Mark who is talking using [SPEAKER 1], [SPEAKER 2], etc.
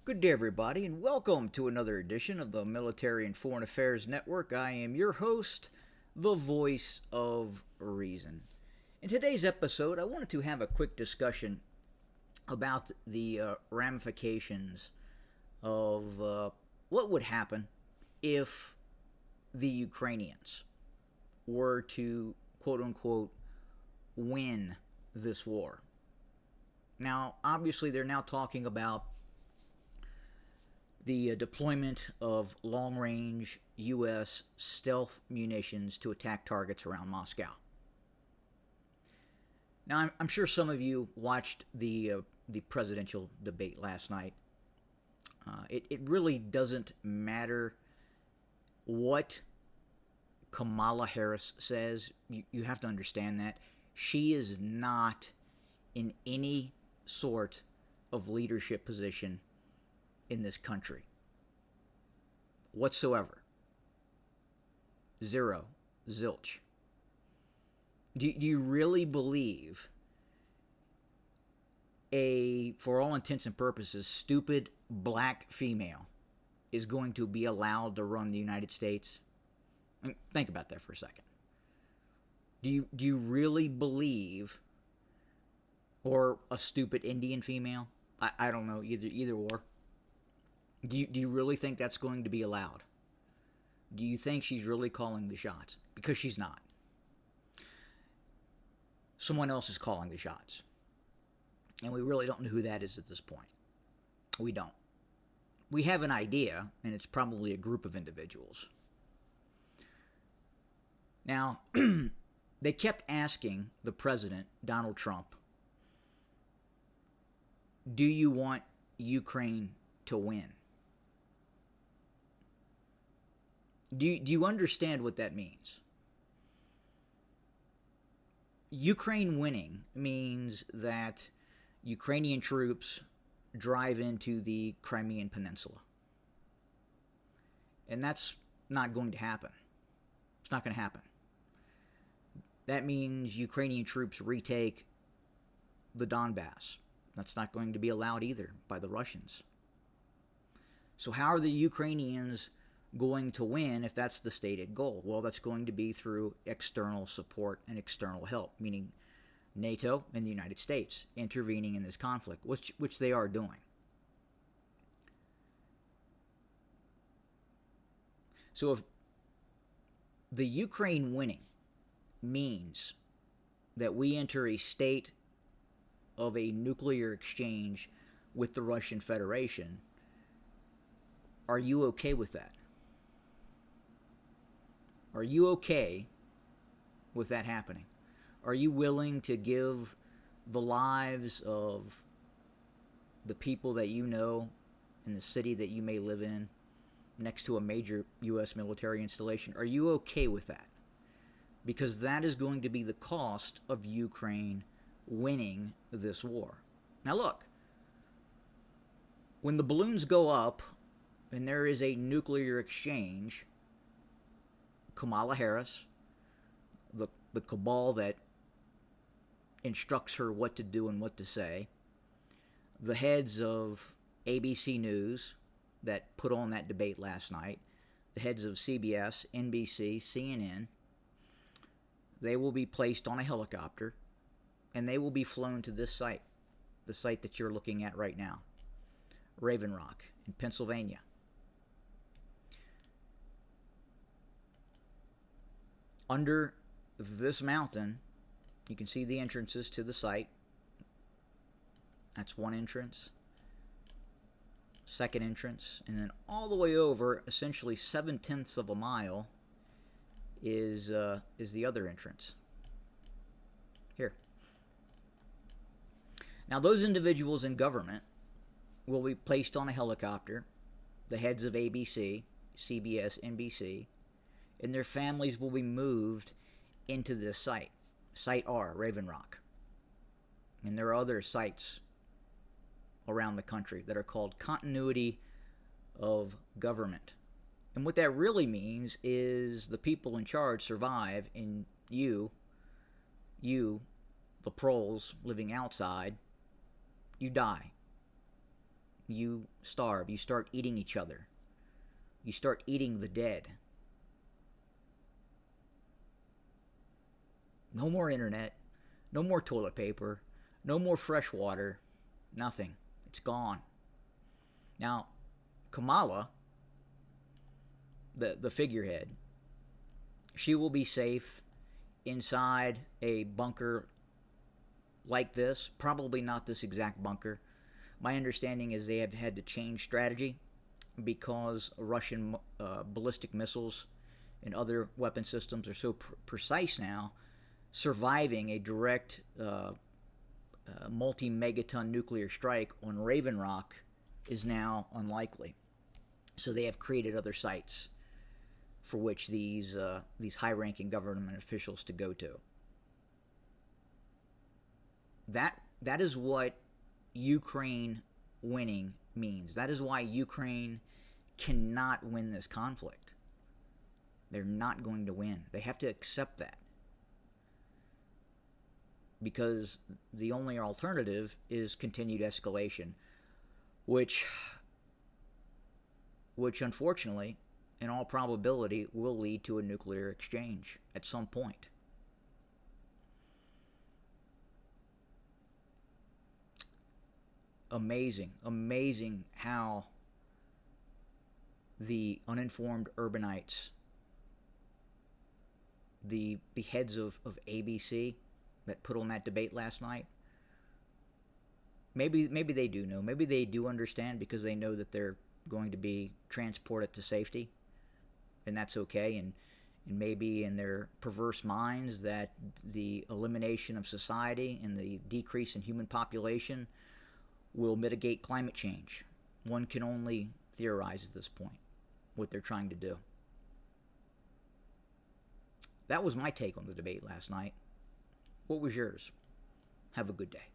[SPEAKER 1] Good day, everybody, and welcome to another edition of the Military and Foreign Affairs Network. I am your host, the voice of reason. In today's episode, I wanted to have a quick discussion about the ramifications of what would happen if the Ukrainians were to, quote unquote, win this war. Now, obviously, they're now talking about the deployment of long range U.S. stealth munitions to attack targets around Moscow. Now, I'm sure some of you watched the presidential debate last night. It really doesn't matter what Kamala Harris says. You have to understand that. She is not in any sort of leadership position in this country whatsoever. Zero. Zilch. Do you really believe for all intents and purposes, stupid black female is going to be allowed to run the United States? I mean, think about that for a second. Do you really believe, or a stupid Indian female? I don't know, either or. Do you really think that's going to be allowed? Do you think she's really calling the shots? Because she's not. Someone else is calling the shots. And we really don't know who that is at this point. We don't. We have an idea, and it's probably a group of individuals. Now, they kept asking the president, Donald Trump, do you want Ukraine to win? Do you understand what that means? Ukraine winning means that Ukrainian troops drive into the Crimean Peninsula. And that's not going to happen. It's not going to happen. That means Ukrainian troops retake the Donbass. That's not going to be allowed either by the Russians. So how are the Ukrainians going to win if that's the stated goal? Well, that's going to be through external support and external help, meaning NATO and the United States intervening in this conflict, which they are doing. So if the Ukraine winning means that we enter a state of a nuclear exchange with the Russian Federation, are you okay with that? Are you okay with that happening? Are you willing to give the lives of the people that you know in the city that you may live in next to a major U.S. military installation? Are you okay with that? Because that is going to be the cost of Ukraine winning this war. Now look, when the balloons go up and there is a nuclear exchange, Kamala Harris, the cabal that instructs her what to do and what to say, the heads of ABC News that put on that debate last night, the heads of CBS, NBC, CNN, they will be placed on a helicopter and they will be flown to this site, the site that you're looking at right now, Raven Rock in Pennsylvania. Under this mountain, you can see the entrances to the site. That's one entrance, second entrance, and then all the way over, essentially 7/10 of a mile, is the other entrance. Here. Now, those individuals in government will be placed on a helicopter, the heads of ABC, CBS, NBC, and their families will be moved into this site, Site R, Raven Rock. And there are other sites around the country that are called continuity of government. And what that really means is the people in charge survive, and you, the proles living outside, you die. you starve. You start eating each other. You start eating the dead. No more internet. No more toilet paper. No more fresh water. Nothing. It's gone. Now, Kamala, the figurehead, she will be safe inside a bunker like this. Probably not this exact bunker. My understanding is they have had to change strategy because Russian ballistic missiles and other weapon systems are so precise now. Surviving a direct multi-megaton nuclear strike on Raven Rock is now unlikely. So they have created other sites for which these high-ranking government officials to go to. That is what Ukraine winning means. That is why Ukraine cannot win this conflict. They're not going to win. They have to accept that. Because the only alternative is continued escalation, which unfortunately, in all probability, will lead to a nuclear exchange at some point. Amazing how the uninformed urbanites, the heads of ABC that put on that debate last night, maybe they do know. Maybe they do understand because they know that they're going to be transported to safety, and that's okay. And maybe in their perverse minds that the elimination of society and the decrease in human population will mitigate climate change. One can only theorize at this point what they're trying to do. That was my take on the debate last night. What was yours? Have a good day.